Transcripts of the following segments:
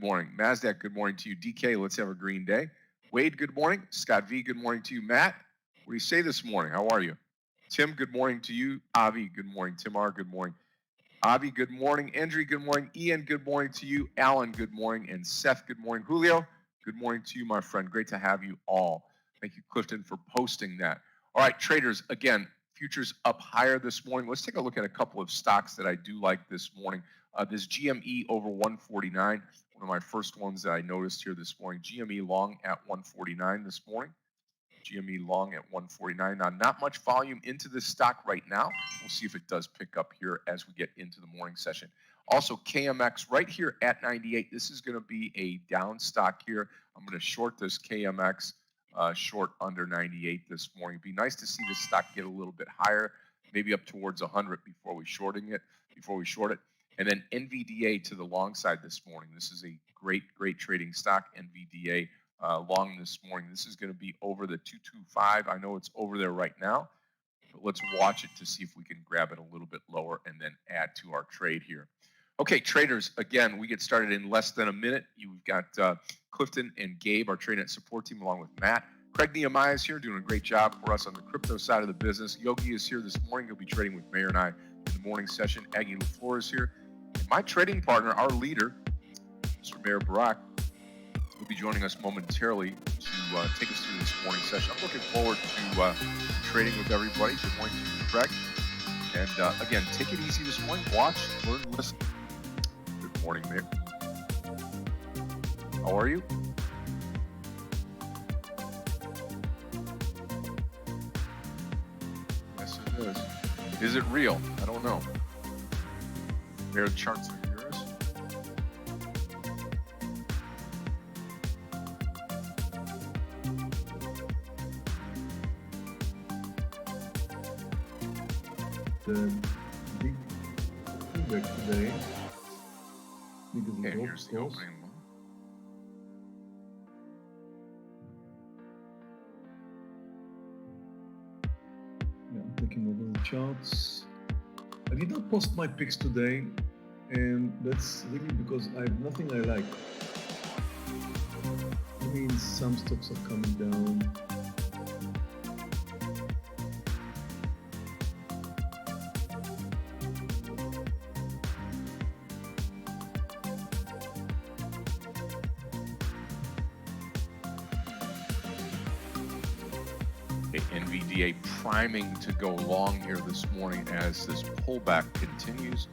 good morning. Mazdak, good morning to you. DK, let's have a green day. Wade, good morning. Scott V, good morning to you. Matt, what do you say this morning? How are you? Tim, good morning to you. Avi, good morning. Tim R, good morning. Avi, good morning. Andrew, good morning. Ian, good morning to you. Alan, good morning. And Seth, good morning. Julio, good morning to you, my friend. Great to have you all. Thank you, Clifton, for posting that. All right, traders, again, futures up higher this morning. Let's take a look at a couple of stocks that I do like this morning. This GME over 149, one of my first ones that I noticed here this morning. GME long at 149 this morning. GME long at 149. Now, not much volume into this stock right now. We'll see if it does pick up here as we get into the morning session. Also, KMX right here at 98. This is going to be a down stock here. I'm going to short this KMX short under 98 this morning. It'd be nice to see this stock get a little bit higher, maybe up towards 100 before we short it. And then NVDA to the long side this morning. This is a great trading stock, NVDA. Long this morning. This is going to be over the 225. I know it's over there right now, but let's watch it to see if we can grab it a little bit lower and then add to our trade here. Okay, traders, again, we get started in less than a minute. You've got Clifton and Gabe, our trading support team, along with Matt. Craig Nehemiah is here doing a great job for us on the crypto side of the business. Yogi is here this morning. He'll be trading with Mayor and I in the morning session. Aggie LaFleur is here. And my trading partner, our leader, Mr. Mayor Barak, will be joining us momentarily to take us through this morning session. I'm looking forward to trading with everybody. Good morning to you, Craig. And again, take it easy this morning. Watch, learn, listen. Good morning, Mayor. How are you? Yes, it is. Is it real? I don't know. Mayor, the charts are yours. The big feedback today because Okay, here's the opening one. Yeah, I'm clicking over the charts. I did not post my picks today, and that's really because I have nothing I like. It means some stocks are coming down. NVDA priming to go long here this morning as this pullback continues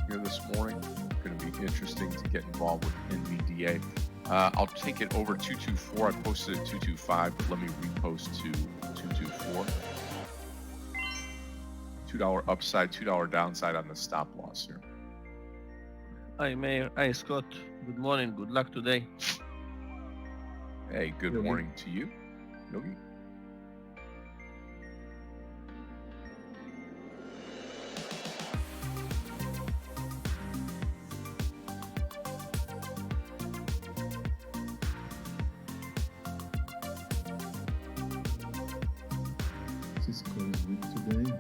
here this morning. Going to be interesting to get involved with NVDA. I'll take it over 224. I posted at 225, but let me repost to 224. $2 upside, $2 downside on the stop loss here. Hi, Mayor. Hi, Scott. Good morning. Good luck today. Hey, good morning to you, Yogi. Cisco is weak today.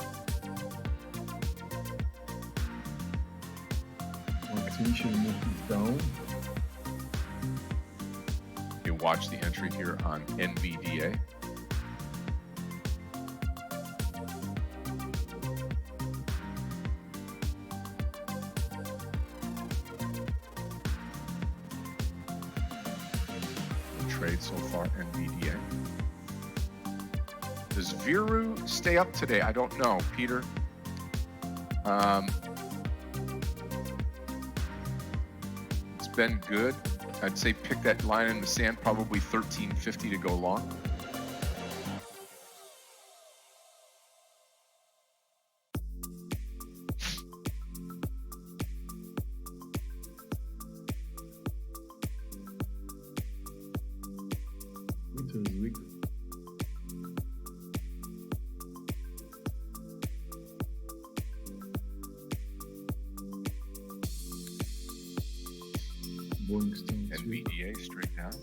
Our attention is down. You watch the entry here on NVDA. The trade so far, NVDA. Does Viru stay up today? I don't know, Peter. It's been good. I'd say pick that line in the sand, probably 1350 to go long. Winter is weak. Boeing still NVDA straight down.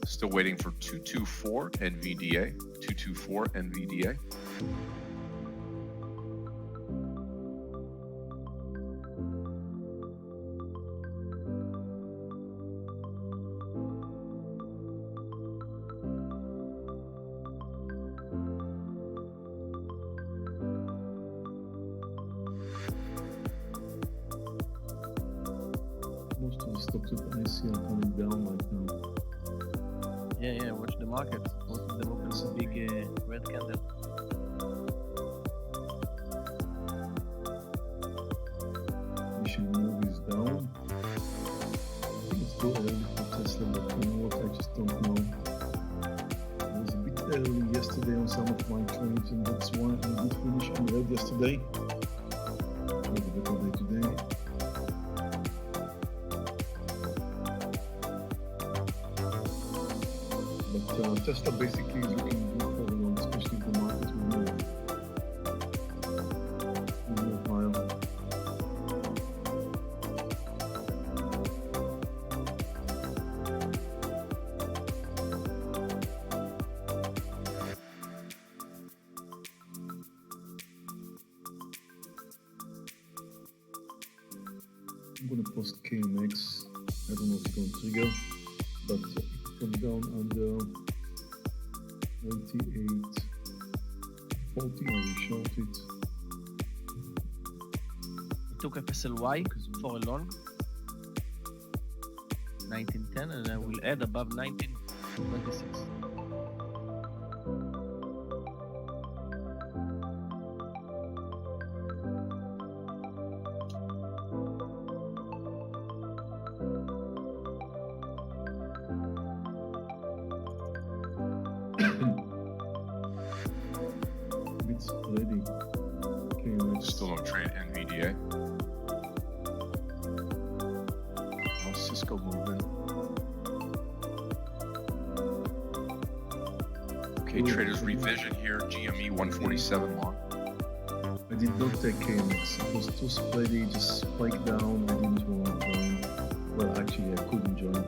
Still waiting for 224 NVDA. 224 NVDA. Most of the stocks that I see are coming down right now. Yeah, watch the market. Most of them open a big red candle. Initial move is down. I think it's too early for Tesla, but you know what? I just don't know. I was a bit early yesterday on some of my trades, and that's why I did finish in red yesterday. I have a better day today. But Tesla basically is looking good for long, especially if the market will move higher. I'm gonna post KMX. I don't know if it's gonna trigger, but if it comes down under 98.40, I will short it. I took FSLY for a long 1910, and I will add above 1926. It's ready. KMX. Still don't trade NVDA. How's Cisco moving? Okay, traders revision here. GME 147 long. I did not take KMX. It was too spready, just spiked down. I didn't want to join. Well, actually, I couldn't join.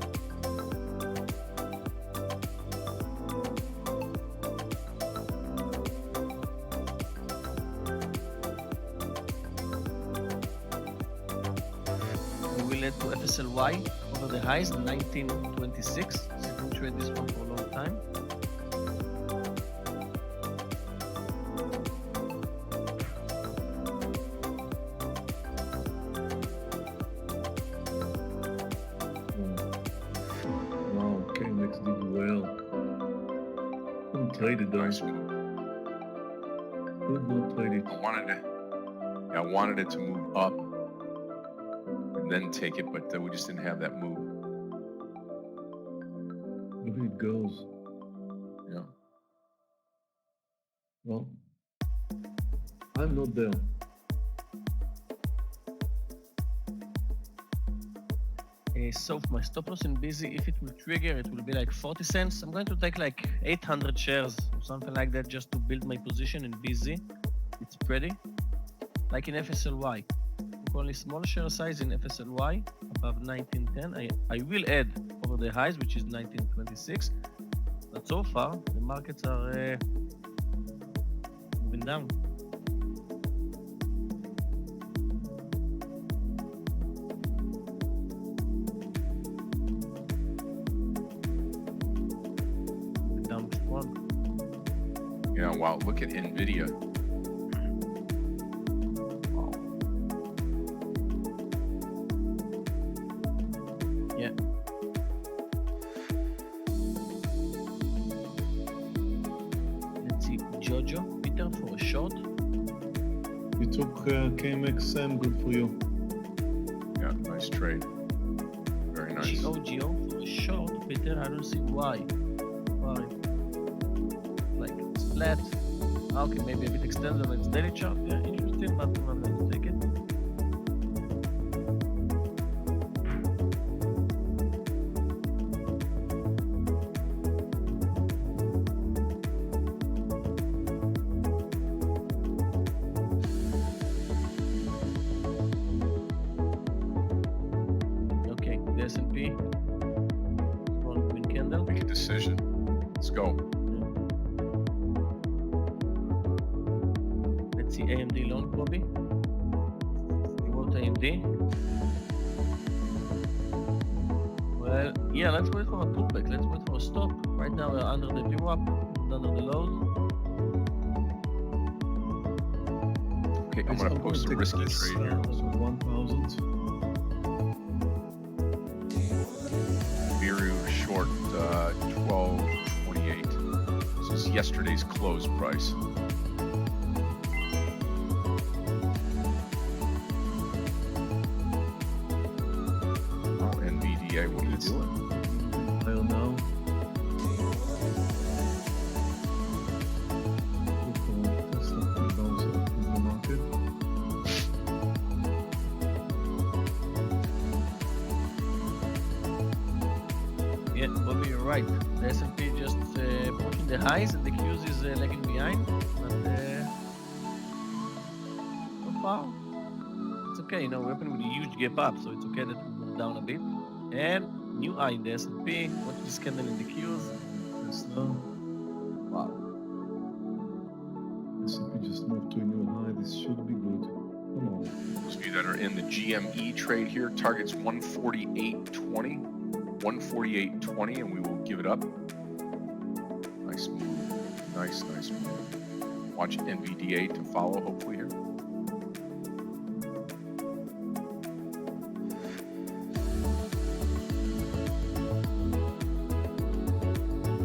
We will add to FSLY over the highs 1926. I can trade this one for a long time. Wow, KMX did well. Couldn't trade it though. Nice move. Could not trade it. I wanted it to move up and then take it, but we just didn't have that move. Maybe it goes. Yeah. Well, I'm not there. So my stop loss in busy, if it will trigger, it will be like 40 cents. I'm going to take like 800 shares or something like that just to build my position in busy. It's pretty. Like in FSLY. Only small share size in FSLY above 1910. I will add over the highs, which is 1926. But so far, the markets are moving down. Yeah, wow, look at NVIDIA. Wow. Yeah. Let's see, Jojo, Peter for a short. You took KMX, Sam, good for you. Yeah, nice trade. Very nice. GO for a short, Peter, I don't see why. Why? Like it's flat. Okay, maybe a bit extended on its daily chart. Yeah, interesting, but I'm not going to take it. Okay, the S&P. Small green candle. Make a decision. Let's go. Let's see AMD long copy. You want AMD? Well, yeah, let's wait for a pullback. Let's wait for a stop. Right now we're under the VWAP, under the lows. Okay, I'm going to post a risky trade here. 1,000. Viru short 12.28. This is yesterday's close price. Oh, NVDA, what are you doing? Higher now. Tesla can bounce up in the market. Yeah, Bobby, you're right. The S&P just pushing the highs and the Qs is lagging behind. But so far, it's okay. You know, we're opening with a huge gap up, so it's okay that we move down a bit. And new high in the S&P. Watch this candle in the Qs. Tesla. Wow. S&P just moved to a new high. This should be good. Come on. Those of you that are in the GME trade here, targets 148.20. 148.20, and we will give it up. Nice move. Nice move. Watch NVDA to follow, hopefully, here.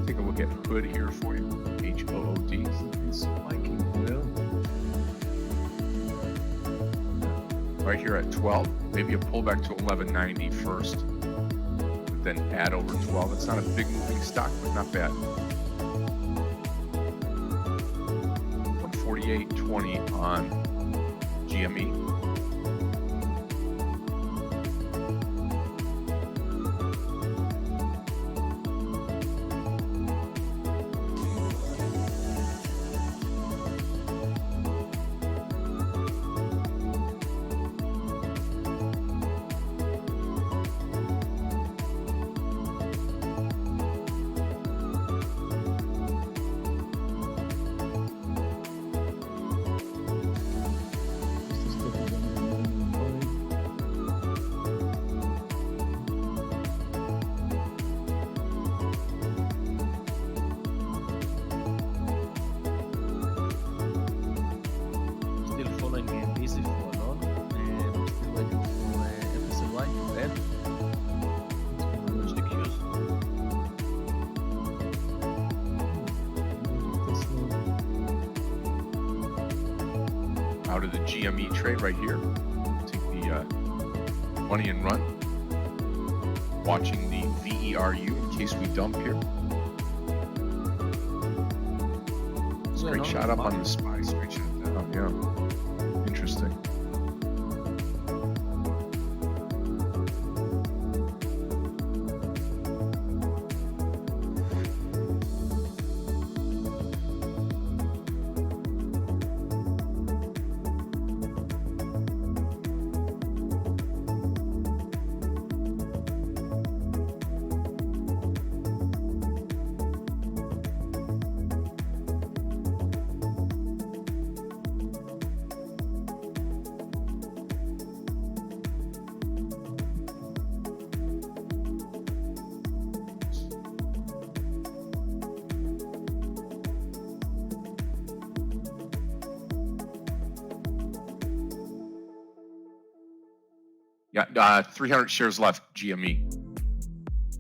Take a look at Hood here for you. HOOD. It's spiking well. Right here at 12. Maybe a pullback to 1190 first. Then add over 12. It's not a big moving stock, but not bad. 148.20 on GME. Still following busy for long. And I'm still waiting for FSLY to add. Watch the Qs. Out of the GME trade right here. Take the money and run. Watching the VERU in case we dump here. Straight shot up on the SPY, straight shot down, yeah. Interesting. Yeah, 300 shares left, GME.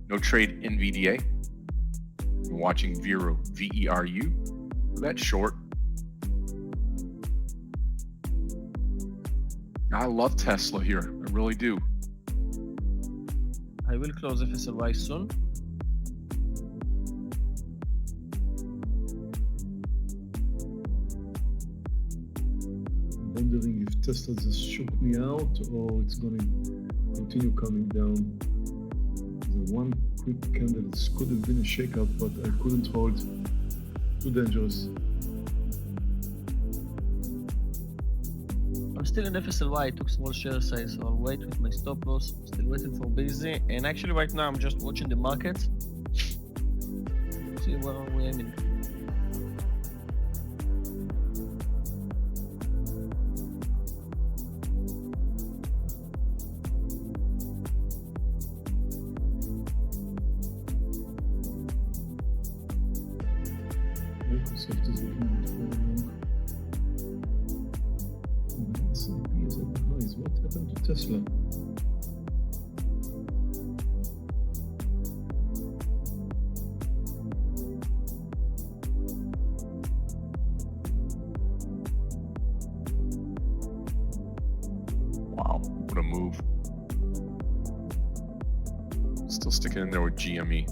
No trade NVDA. I'm watching Vero, VERU. That's short. I love Tesla here. I really do. I will close FSLY soon. Wondering if Tesla just shook me out or it's going to continue coming down. The one quick candle, this could have been a shakeup, but I couldn't hold. Too dangerous. I'm still in FSLY. I took small share size, so I'll wait with my stop loss. Still waiting for busy. And actually right now I'm just watching the market. See where we're aiming. Tesla. Wow, what a move. Still sticking in there with GME.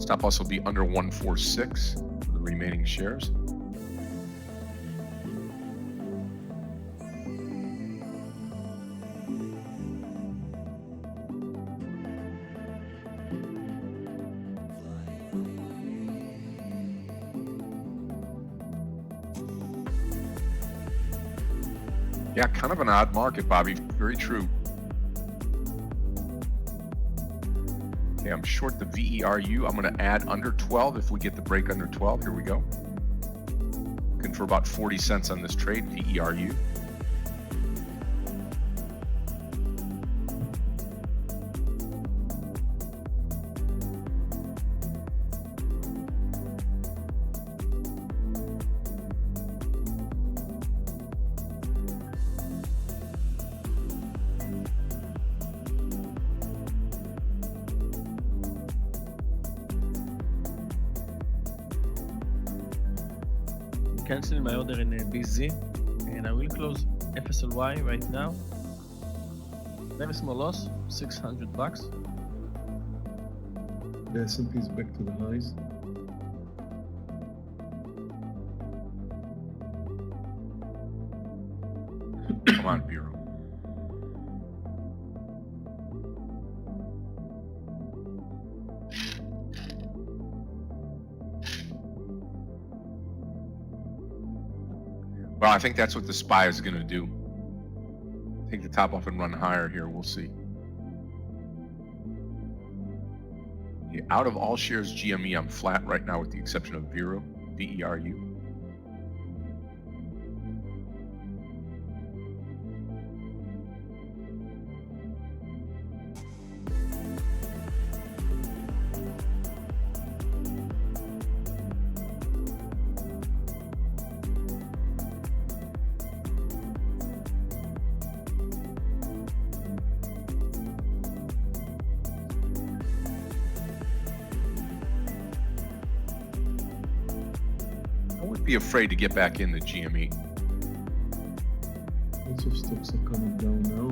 Stop loss will be under 146 for the remaining shares. Yeah, kind of an odd market, Bobby. Very true. Okay, I'm short the VERU. I'm going to add under 12 if we get the break under 12. Here we go. Looking for about 40 cents on this trade, VERU. Canceling my order in BZ, and I will close FSLY right now. Very small loss, $600. The S&P is back to the highs. Come on, Bureau. Well, I think that's what the SPY is going to do. Take the top off and run higher here. We'll see. Yeah, out of all shares, GME, I'm flat right now with the exception of VERU. VERU. I wouldn't be afraid to get back in the GME. Lots of stocks are coming down now.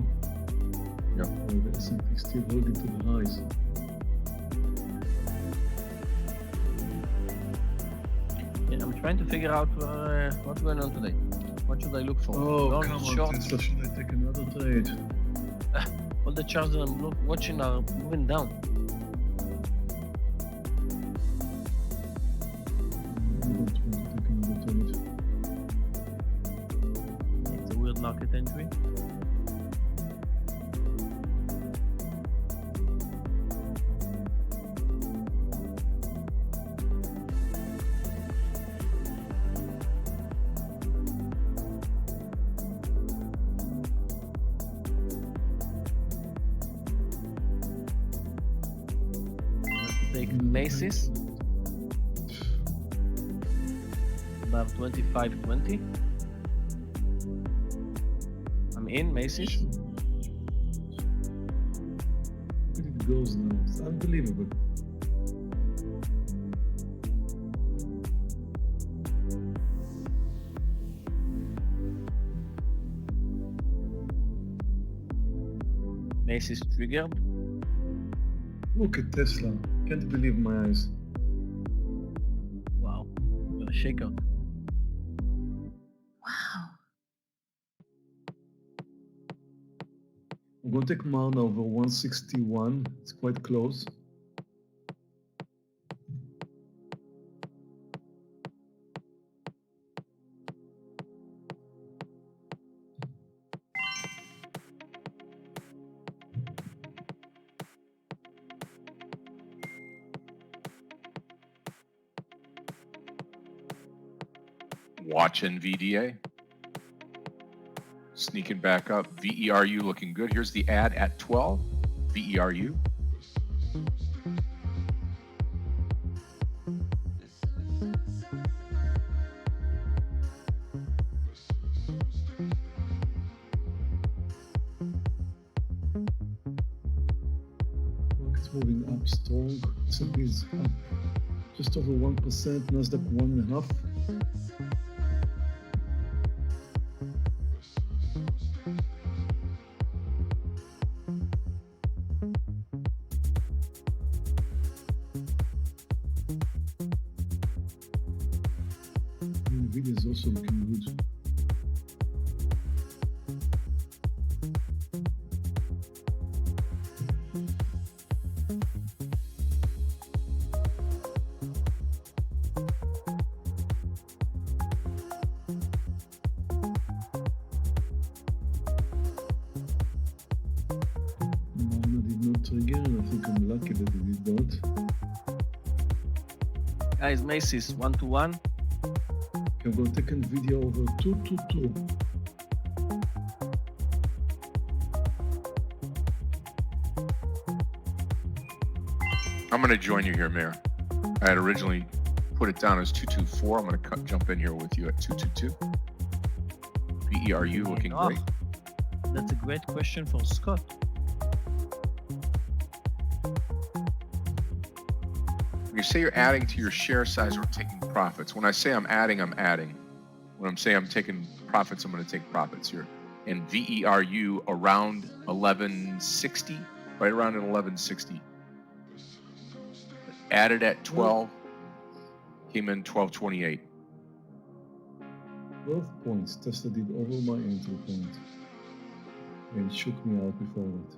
Yeah. While the S&P is still holding to the highs. Yeah, I'm trying to figure out what's going on today. What should I look for? Oh, Long, come on, short? Tesla, should I take another trade? All the charts that I'm watching are moving down. I don't want to take another trade. It's a weird market entry. Take Macy's above 25.20. I'm in Macy's. Where it goes now? It's unbelievable. Macy's triggered. Look at Tesla. Can't believe my eyes. Wow, what a shakeout. Wow. I'm going to take Marna over 161. It's quite close. Watch NVDA. Sneaking back up. VERU looking good. Here's the ad at 12. VERU. moving up strong. S&P is up just over 1%, Nasdaq 1.5%. Nvidia is also looking good. Mana did not trigger, and I think I'm lucky that it did not. Guys, Macy's 1-1. I'm going to take Nvidia over 222. I'm going to join you here, Mayor. I had originally put it down as 224. I'm going to jump in here with you at 222. VERU looking Oh, great. that's a great question for Scott. When you say you're adding to your share size or taking profits, when I say I'm adding, I'm adding. When I'm saying I'm taking profits, I'm going to take profits here. And VERU around 1160, right around at 1160. Added at 12, came in 1228. 12 points. Tesla did over my entry point. And shook me out before that.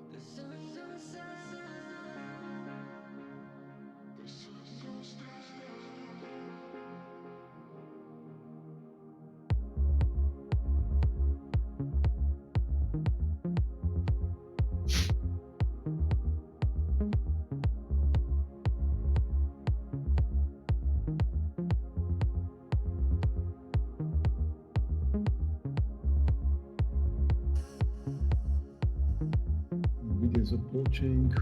Nvidia is approaching.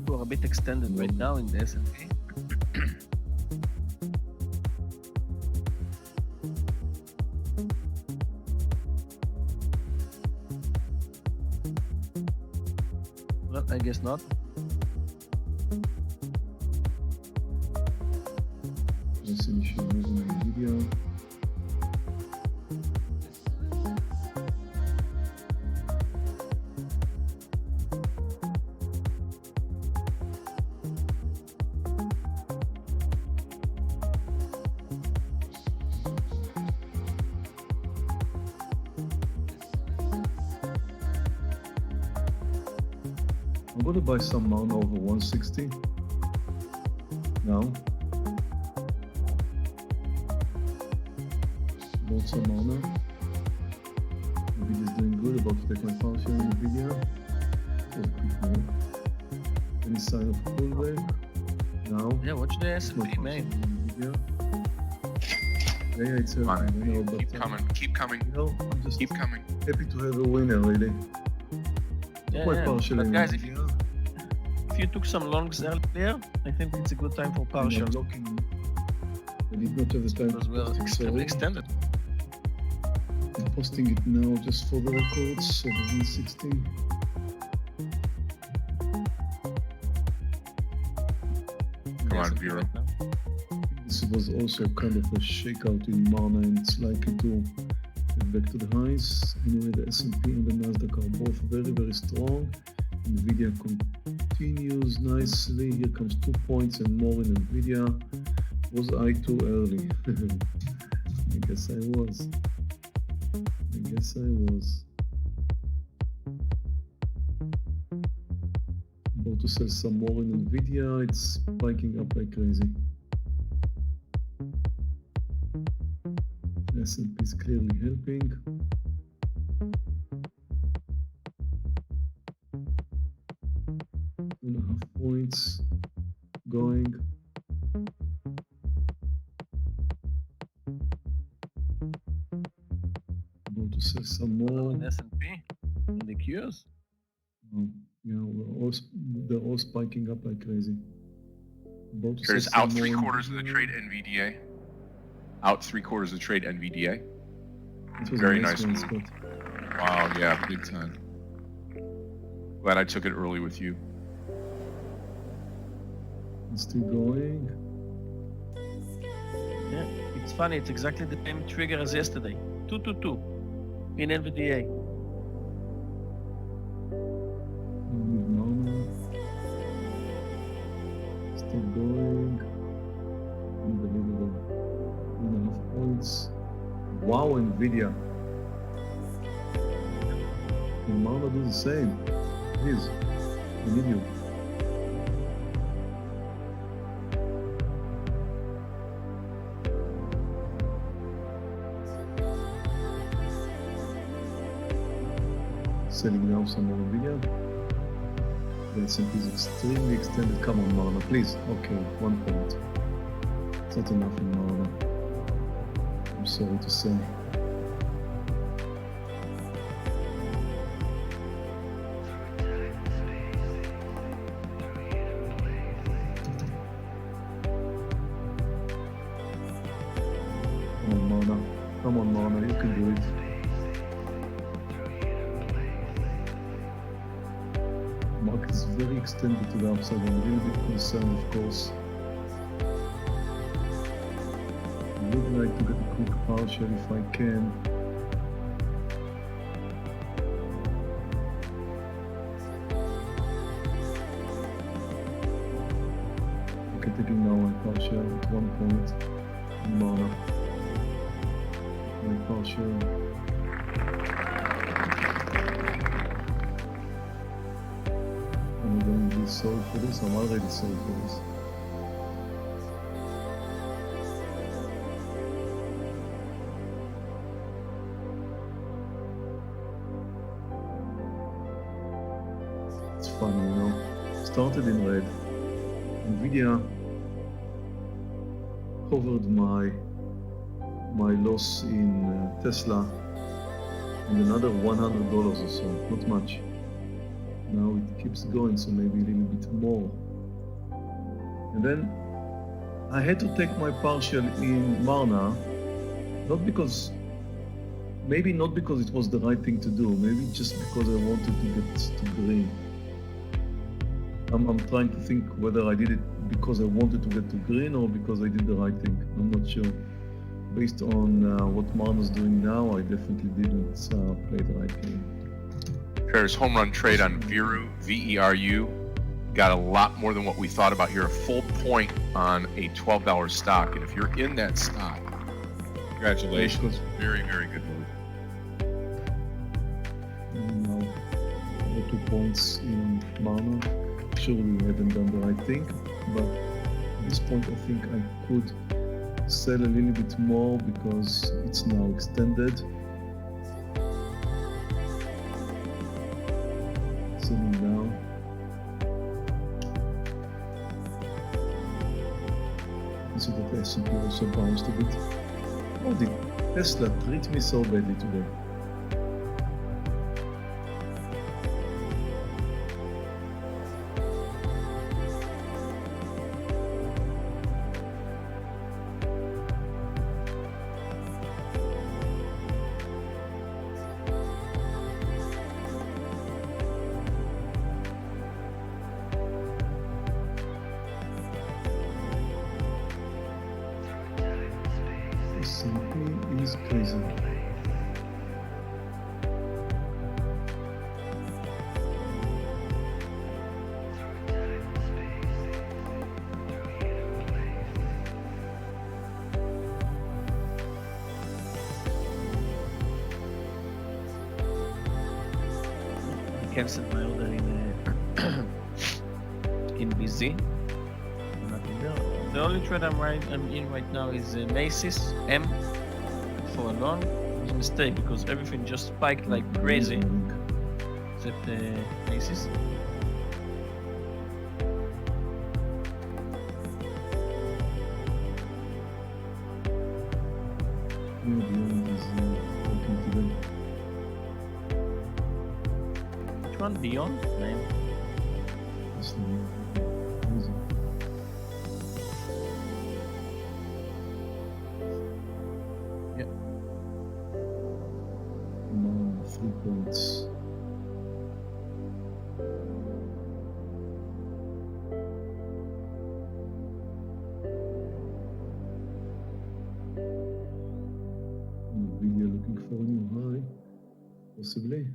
We're a bit extended right now in the S&P. Well, I guess not. Nice initial move on Nvidia. I'm going to buy some Mana over 160 now. Bought some Mana. Nvidia is doing good. About to take my pound share in Nvidia. So quick move. Any sign of pullback? Now. Yeah, watch the S&P, Not man. Nvidia. Yeah, it's Come on, I know, but keep coming, keep coming, you know, I'm just keep coming. happy to have a winner, really. Yeah, Quite yeah. partial But in guys, Nvidia. if you took some longs earlier, I think it's a good time for I'm partial. blocking. I did not have the time Because to we're post it, extremely sorry. extended. I'm posting it now just for the records, over 160. Come on, S&P Vero. right now. This was also kind of a shakeout in Mana, and it's likely to get back to the highs. Anyway, the S&P and the Nasdaq are both very, very strong. Nvidia continues nicely. Here comes 2 points and more in Nvidia. Was I too early? I guess I was. About to sell some more in Nvidia. It's spiking up like crazy. S&P is clearly helping. 2.5 points going. About to sell some Oh, more. in S&P, in the Qs. Yeah, they're all spiking up like crazy. About to Here's sell out some more 3/4 of the Nvidia. trade NVDA. Out 3/4 of trade NVDA. It was Very a nice one, move. Scott. Wow, yeah, big time. Glad I took it early with you. It's still going. Yeah, it's funny. It's exactly the same trigger as yesterday. 222 in NVDA. With Mana. Still going. Unbelievable. 1.5 points. Wow, Nvidia. Can Mana do the same? Please. I need you. Selling now some more Nvidia. The S&P is extremely extended. Come on, Mana, please. Okay, 1 point. It's not enough in Mana. I'm sorry to say. Come on, Mana. Come on, Mana. You can do it. Market is very extended to the upside. I'm a little bit concerned, of course. I would like to get a quick partial if I can. Okay, taking now my partial at 1 point. Mana. My partial. I'm going to be sold for this. I'm already sold for this. It's funny, you know. Started in red. Nvidia covered my loss in Tesla and another $100 or so, not much. Now it keeps going, so maybe a little bit more. And then I had to take my partial in Marna, maybe not because it was the right thing to do, maybe just because I wanted to get to green. I'm trying to think whether I did it because I wanted to get to green or because I did the right thing. I'm not sure. Based on what Marna's doing now, I definitely didn't play the right game. Paris home run trade on Veru, VERU. Got a lot more than what we thought about here. A full point on a $12 stock. And if you're in that stock, congratulations. Very, very good move. And now, 2 points in Marna. Sure, we haven't done the right thing, but at this point, I think I could sell a little bit more because it's now extended. Selling down. You see that the S&P also bounced a bit. Oh, did Tesla treat me so badly today? S&P is crazy. I canceled my order in BZ. Nothing there. The only trade I'm in right now is Macy's M for a long. It was a mistake because everything just spiked like crazy except Macy's. Yeah, the end is working today. Which one? Beyond? Name. It's crazy. Possibly.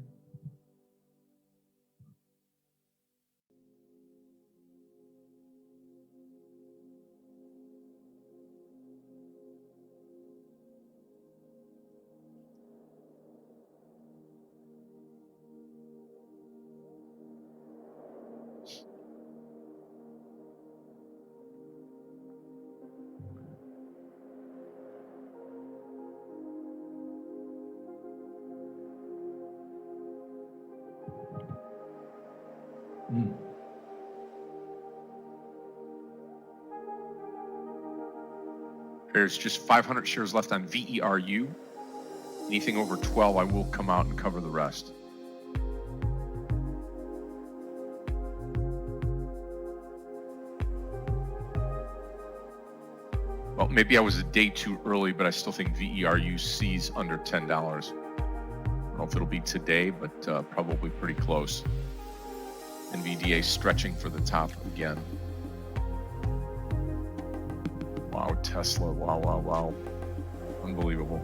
Mm. There's just 500 shares left on VERU. Anything over 12, I will come out and cover the rest. Well, maybe I was a day too early, but I still think VERU sees under $10. I don't know if it'll be today, but probably pretty close. NVDA stretching for the top again. Wow, Tesla, wow. Unbelievable.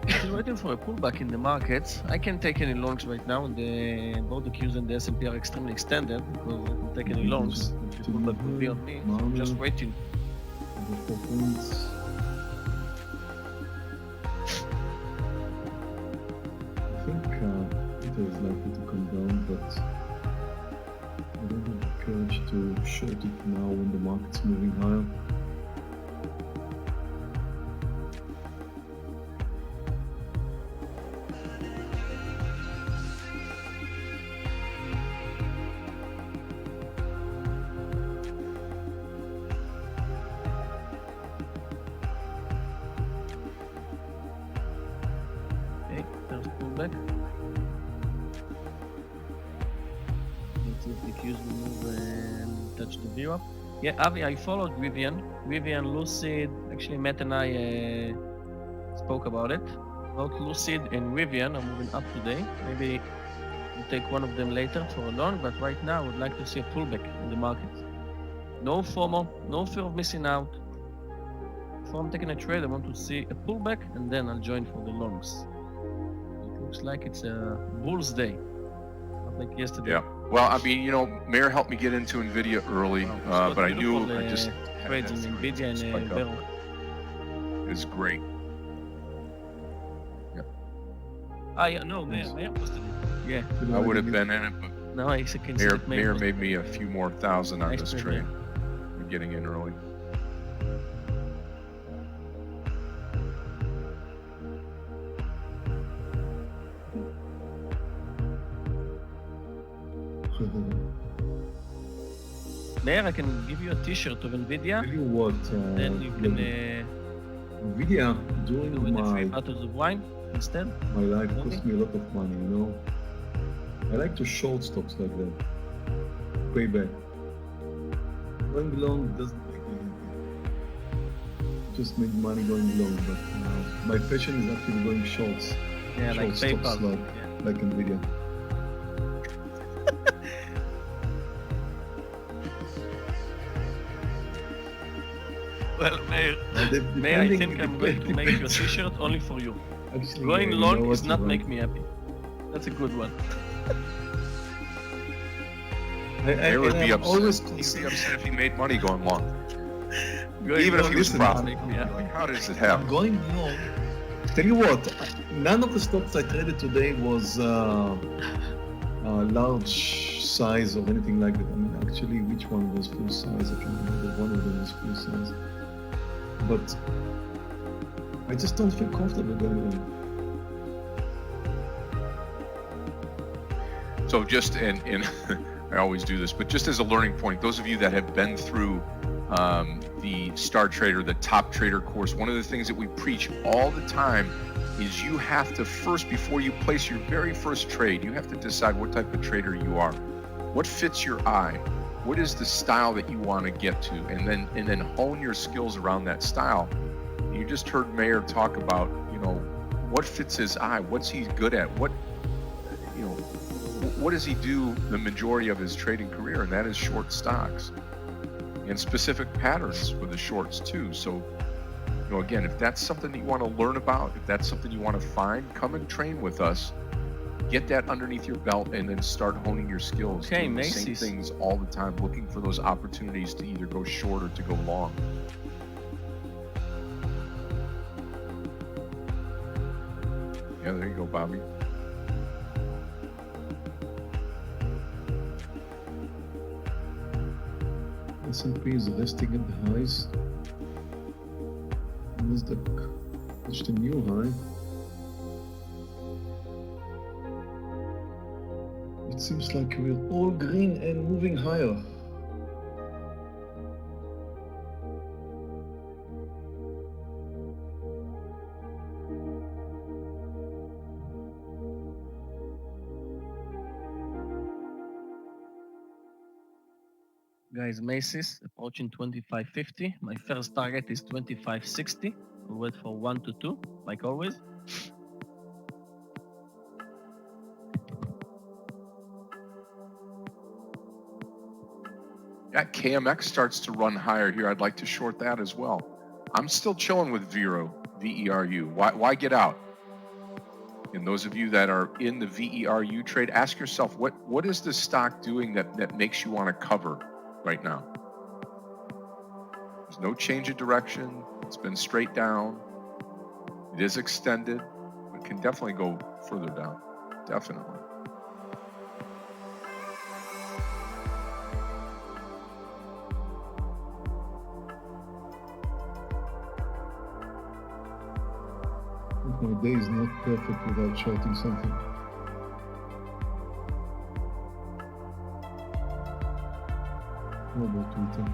Still waiting for a pullback in the markets. I can't take any longs right now. Both the Qs and the S&P are extremely extended because I can take any longs. The pullback will be on me. So I'm just waiting. The 4 points. I think it is likely to come down, but I don't have the courage to short it now when the market's moving higher. Okay, there's pullback. Let's see if the Qs will move and touch the VWAP. Yeah, Avi, I followed Vivian. Vivian, Lucid. Actually, Matt and I spoke about it. Both Lucid and Vivian are moving up today. Maybe we'll take one of them later for a long, but right now I would like to see a pullback in the market. No FOMO, no fear of missing out. Before I'm taking a trade, I want to see a pullback and then I'll join for the longs. It looks like it's a bull's day, not like yesterday. Yeah. Well, I mean, you know, Mayor helped me get into NVIDIA early, Wow, but I knew I just trades in NVIDIA and Vero. It's great. Yeah, no, Mayor posted it. Yeah, I would have been in it, but now I can see that Mayor posted made me a few more thousand on Nice this trade, trade. I'm getting in early. Mayor, I can give you a T-shirt of NVIDIA, Tell you what, then you can NVIDIA do during it with the 3 my bottles of wine instead. life cost me a lot of money, you know. I like to short stocks like that. Payback. Going long doesn't make me happy. Just make money going long, but my passion is actually going shorts. Yeah, Short like stocks PayPal. like NVIDIA. Well, Mayor, Mayor, I think I'm going to make your T-shirt only for you. Actually, Going you long know is what, not you're make right. me happy. That's a good one. Mayor would be I'm upset. always He'd be concerned. upset if he made money going long. Going Even if long he was does not profitable. make me happy. Like, how does it happen? Going long. Tell you what, none of the stocks I traded today was large size or anything like that. I mean, actually, which one was full size? I can't remember. One of them was full size. But I just don't feel comfortable going long. So just, and I always do this, but just as a learning point, those of you that have been through the Star Trader, the Top Trader course, one of the things that we preach all the time is you have to first, before you place your very first trade, you have to decide what type of trader you are. What fits your eye? What is the style that you want to get to? And then hone your skills around that style. You just heard Mayer talk about, what fits his eye, what's he good at, what does he do the majority of his trading career, and that is short stocks and specific patterns for the shorts too. So, again, if that's something that you want to learn about, if that's something you want to find, come and train with us. Get that underneath your belt and then start honing your skills. Okay, doing the same Macy's. things all the time, looking for those opportunities to either go short or to go long. Yeah, there you go, Bobby. S&P is resting at the highs. Nasdaq reached a new high. It seems like we're all green and moving higher. Guys, Macy's approaching 25.50. My first target is 25.60. We'll wait for 1 to 2, like always. That KMX starts to run higher here. I'd like to short that as well. I'm still chilling with Vero, VERU. Why get out? And those of you that are in the VERU trade, ask yourself, what is this stock doing that makes you want to cover right now? There's no change of direction. It's been straight down. It is extended, but can definitely go further down. Definitely. My day is not perfect without shorting something. How about Twitter?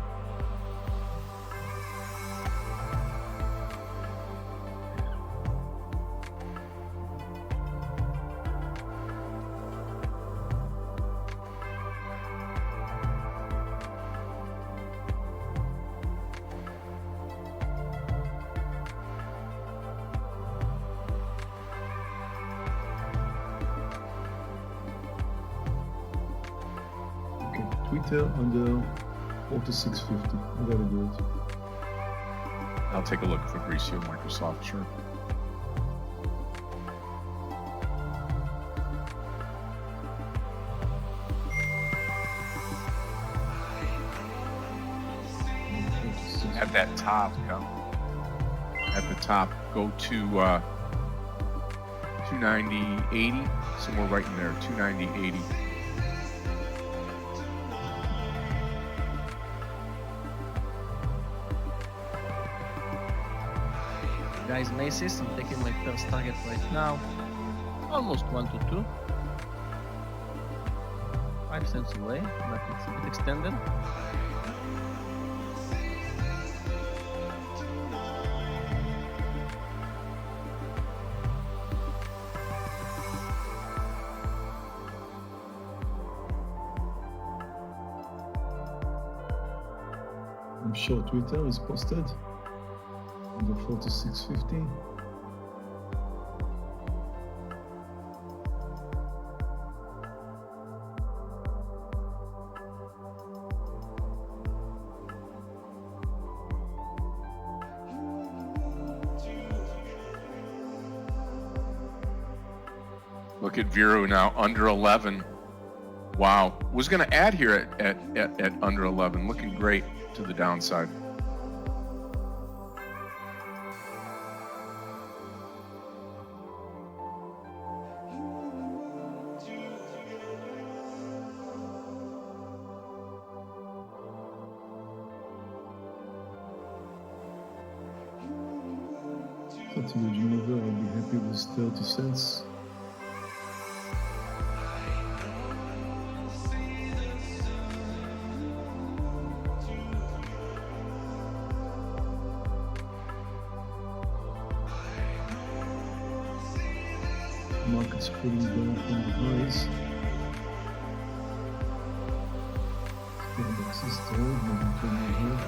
Twitter under 46.50. I gotta do it. I'll take a look for Greasy and Microsoft, sure. At that top, at the top, go to 290.80, somewhere right in there, 290.80. Guys, Macy's, I'm taking my first target right now. Almost 1 to 2. 5 cents away, but it's a bit extended. I'm sure Twitter is posted under 46.50. Look at Vero now, under 11. Wow. Was going to add here at under 11. Looking great to the downside. That's a huge mover. I'll be happy with 30 cents. Market's pulling down from the highs. Starbucks is strong, moving to new high.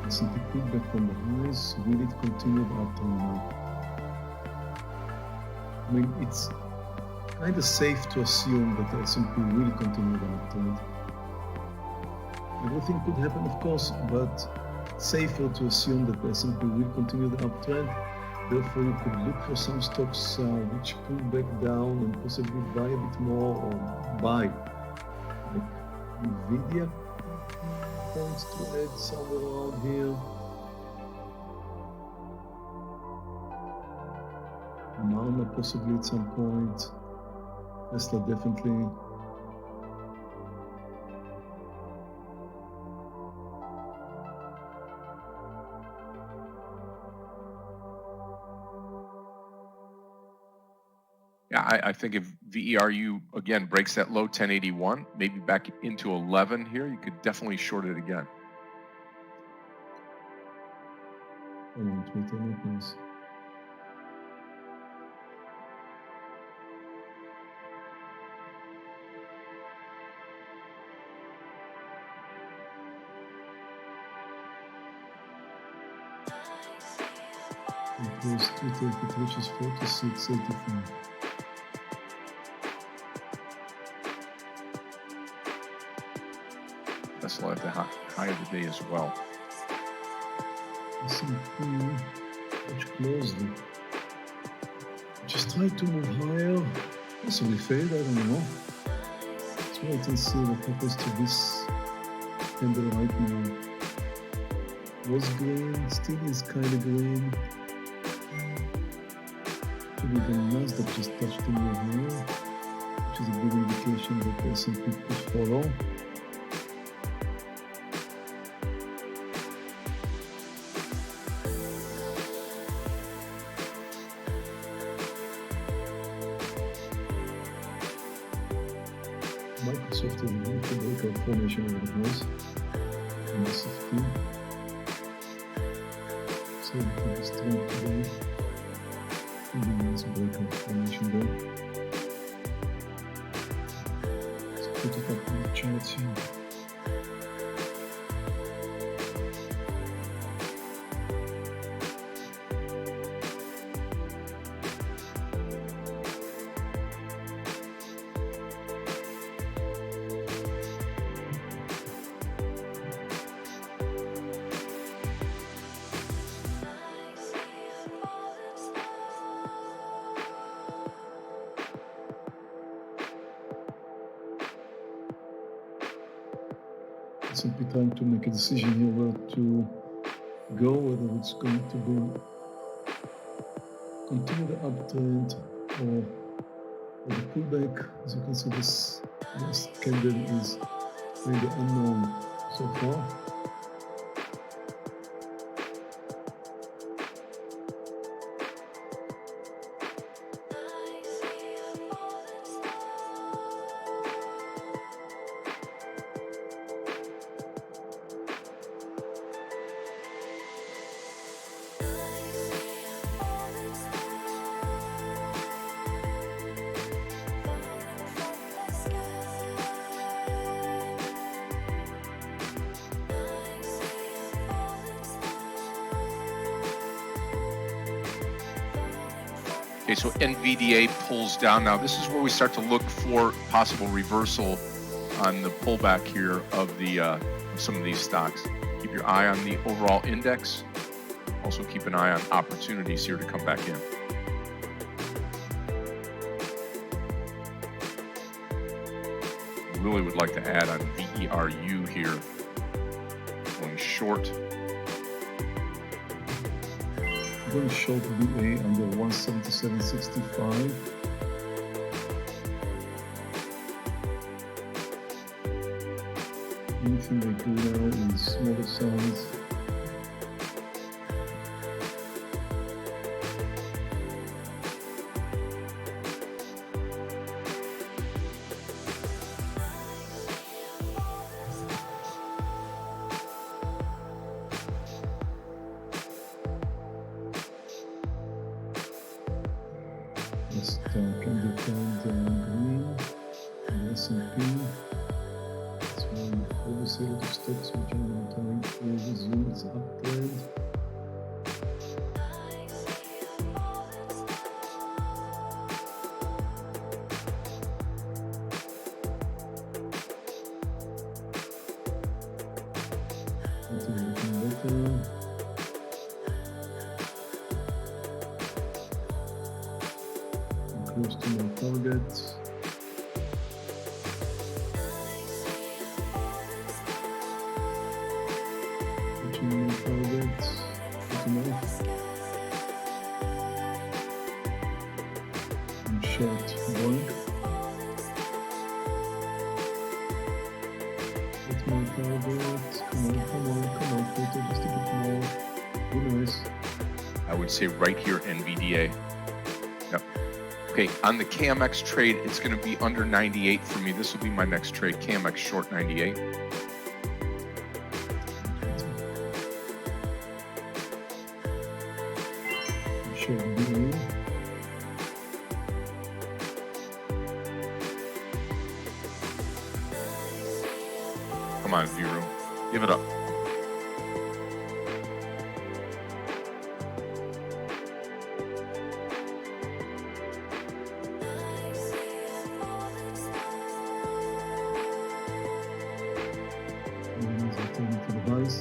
S&P pullback from the highs. Will it continue the uptrend now? I mean, it's kind of safe to assume that the S&P will continue the uptrend. Everything could happen, of course, but safer to assume that the S&P will continue the uptrend. Therefore, you could look for some stocks which pull back down and possibly buy a bit more, or buy. Like Nvidia points to add somewhere around here. Marma possibly at some point. Tesla definitely. Yeah, I think if VERU again breaks that low 1081, maybe back into 11 here, you could definitely short it again. I want to make any noise. It was 230, which is 46.85. Tesla at the high of the day as well. S&P, watch closely. Just try to move higher. Possibly fade, I don't know. Let's wait and see what happens to this candle right now. Was green, still is kind of green. Actually, the Nasdaq just touched the new higher, which is a good indication that the S&P could follow. Microsoft is going to break out formation over the highs in the 15. So we can be strong today. And then let's break out formation there. Let's put it up on the charts here. Simply trying to make a decision here where to go, whether it's going to be continue the uptrend or the pullback. As you can see, this last candle is really unknown so far. Okay, so NVDA pulls down. Now this is where we start to look for possible reversal on the pullback here of the some of these stocks. Keep your eye on the overall index. Also keep an eye on opportunities here to come back in. Really would like to add on VERU here. Going short. Going short VA under 177.65. Anything they do now is smaller size. Just candle count green, and S&P. It's 1 obviously a lot of stocks which are monitoring to resume its uptrend. It is looking better. I'm close to my target. Reaching my target. Good enough. I'm short blank. That's my target. Come on, Peter, just a bit more. Be nice. I would say right here, NVDA. Yep. Okay, on the KMX trade, it's going to be under 98 for me. This will be my next trade, KMX short 98. Short B. Come on, Viru. Give it up. And I turn to the buys.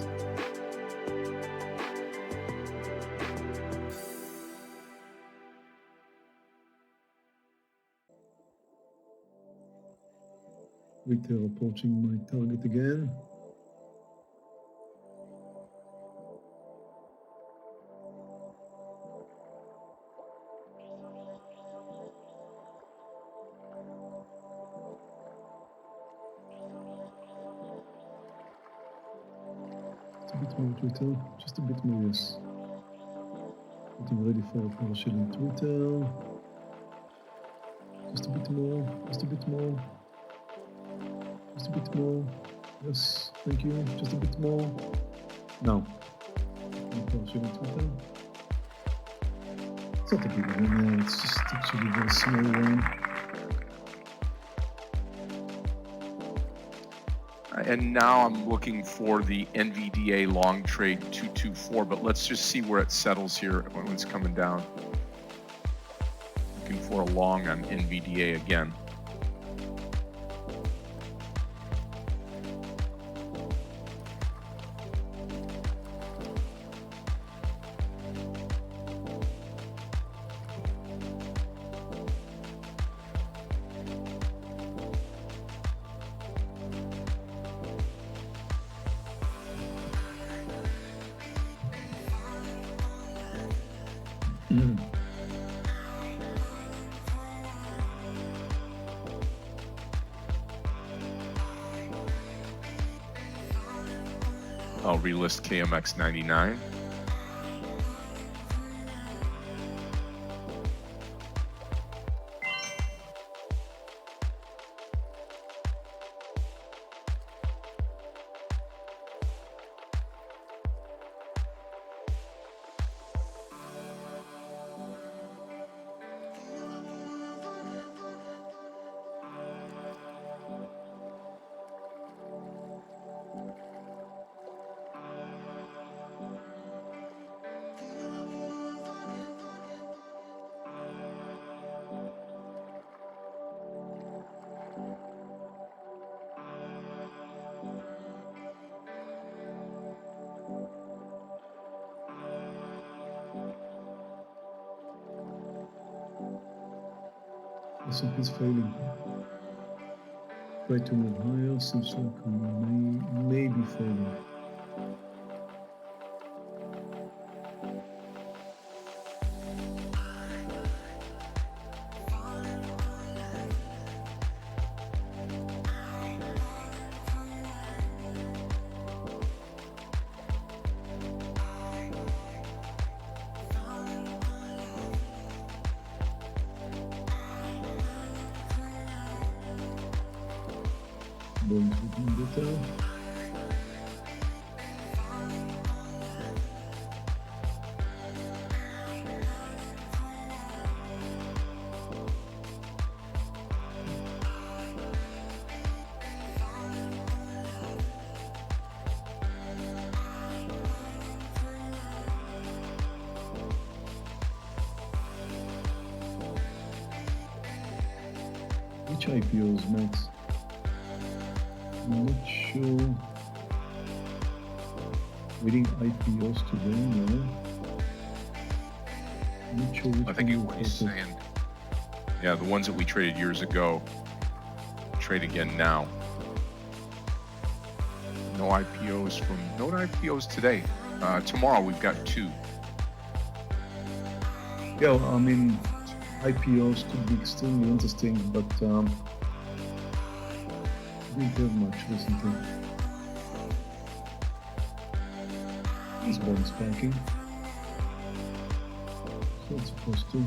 Retail approaching my target again. Just a bit more retail, just a bit more, yes. Getting ready for a partial retail. Just a bit more, just a bit more. Just a bit more. Yes, thank you. Just a bit more. Now. Partial retail. It's not a big one, it's just actually a very small one. And now I'm looking for the NVDA long trade 224, but let's just see where it settles here when it's coming down. Looking for a long on NVDA again. I'll relist KMX 99. S&P is failing. Try to move higher, seems like we may be failing. Going to the detail. Which IPOs, Max? I'm not sure. Waiting IPOs today, no. I'm not sure which I think one he's you saying, yeah, the ones that we traded years ago, trade again now. No IPOs today. Tomorrow we've got 2. Yeah, well, I mean, IPOs could be extremely interesting, but didn't have much recently. This bond's spiking. So it's supposed to.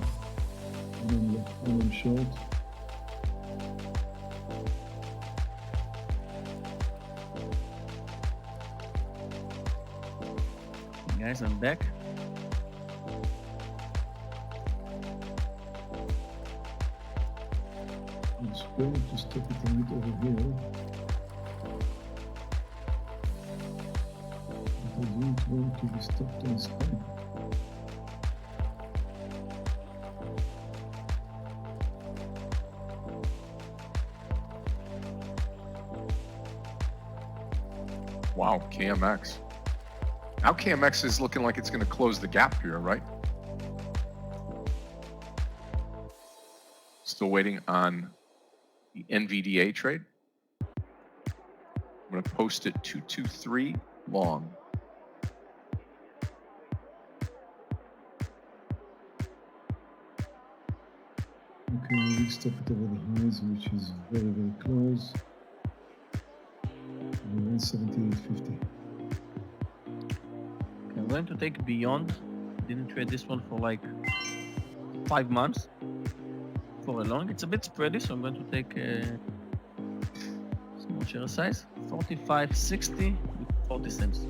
And then short. Guys, I'm back. It's going to stop it a bit over here. But I don't want to be stopped on spine. Wow, KMX. Now KMX is looking like it's going to close the gap here, right? Still waiting on the NVDA trade. I'm going to post it 223 long. Okay, we stop it over the highs, which is very, very close. 178.50. I'm going to take beyond. Didn't trade this one for like 5 months for a long. It's a bit spready, so I'm going to take a small share size, 45.60 with 40 cents.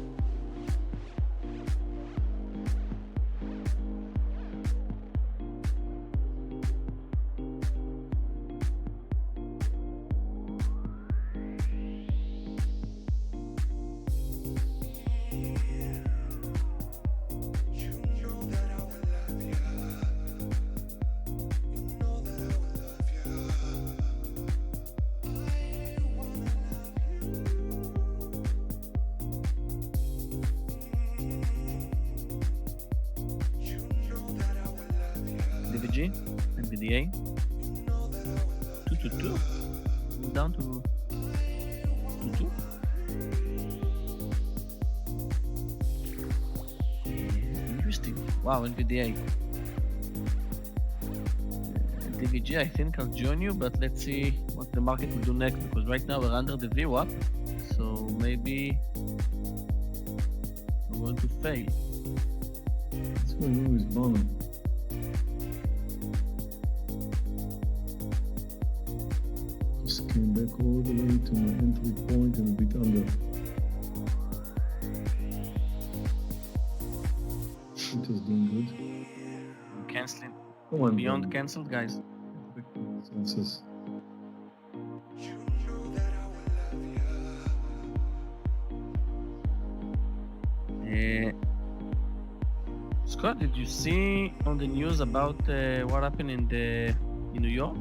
DVG, NVDA, 222, down to 22. Interesting. Wow, NVDA. DVG, I think I'll join you, but let's see what the market will do next, because right now we're under the VWAP, so maybe we're going to fail. What's going on with Bono? Just came back all the way to my entry point and a bit under. It is doing good. Canceling. Come on, Beyond Bono. cancelled, guys. Consensus. Scott, did you see on the news about what happened in New York?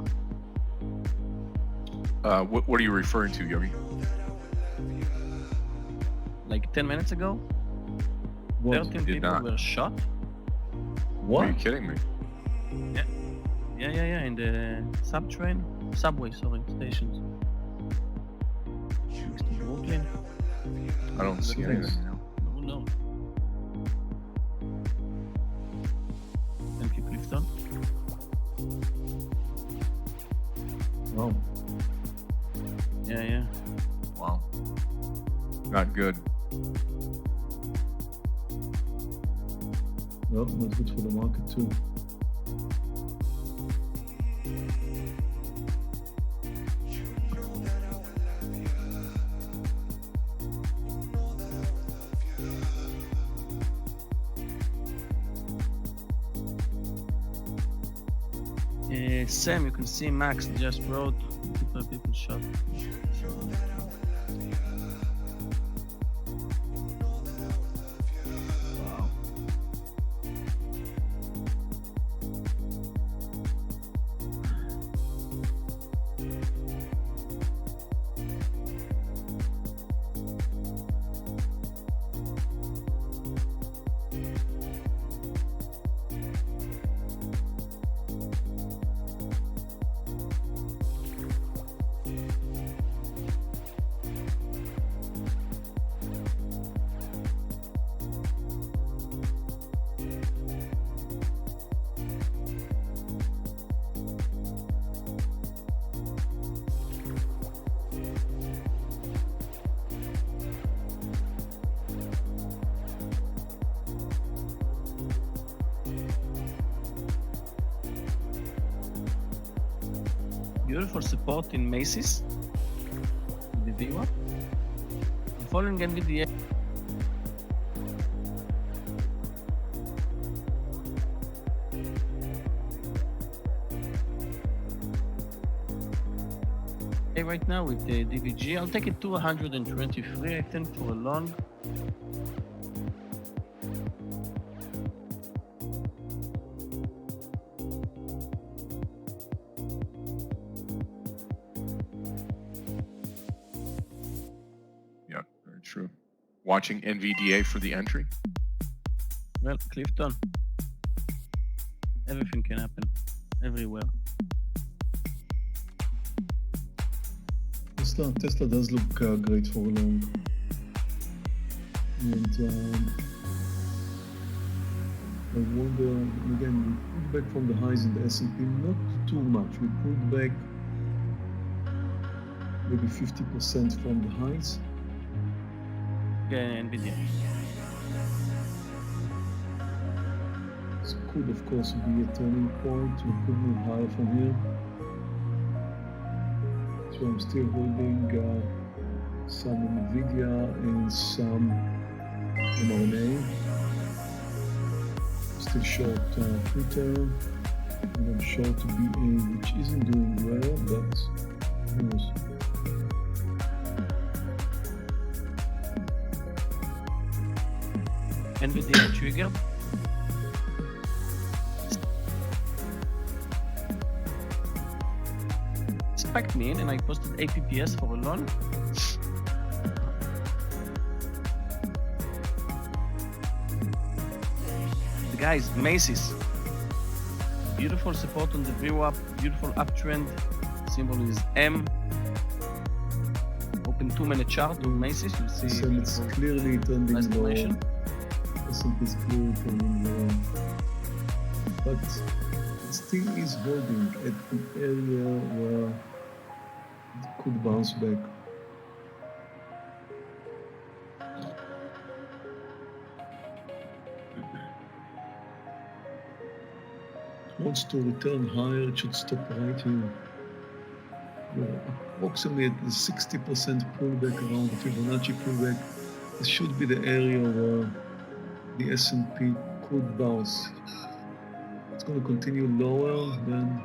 What are you referring to, Yogi? Like 10 minutes ago, What? 13 Did people not. were shot. Are What? you kidding me? Yeah, in the subway, stations. Next to Brooklyn. I don't see Thanks. anything. No. Thank you, Clifton. Wow. Yeah. Wow. Not good. Well, not good for the market too. Sam, you can see Max just wrote people shot. Wow. Beautiful support in Macy's. The VWAP. Following NVDA. Right now with the DVG, I'll take it to 123, I think, for a long. Yeah, very true. Watching NVDA for the entry. Well, Clifton, everything can happen everywhere. Tesla does look great for long, and I wonder, again, we pulled back from the highs in the S&P, not too much. We pulled back maybe 50% from the highs. Yeah, NVIDIA. This could, of course, be a turning point. We could move higher from here. So I'm still holding some NVIDIA and some mRNA. Still short Twitter, and I'm short BA, which isn't doing well, but who knows? NVIDIA trigger. Spiked me in and I posted APPS for a long. The guys, Macy's. Beautiful support on the VWAP, beautiful uptrend. Symbol is M. Open 2-minute chart on Macy's, you'll see So it's clearly turning nice lower. formation. S&P is clearly turning lower. But it still is holding at the area where it could bounce back. It wants to return higher, it should stop right here. We're approximately at the 60% pullback around the Fibonacci pullback. This should be the area where the S&P could bounce. It's going to continue lower, then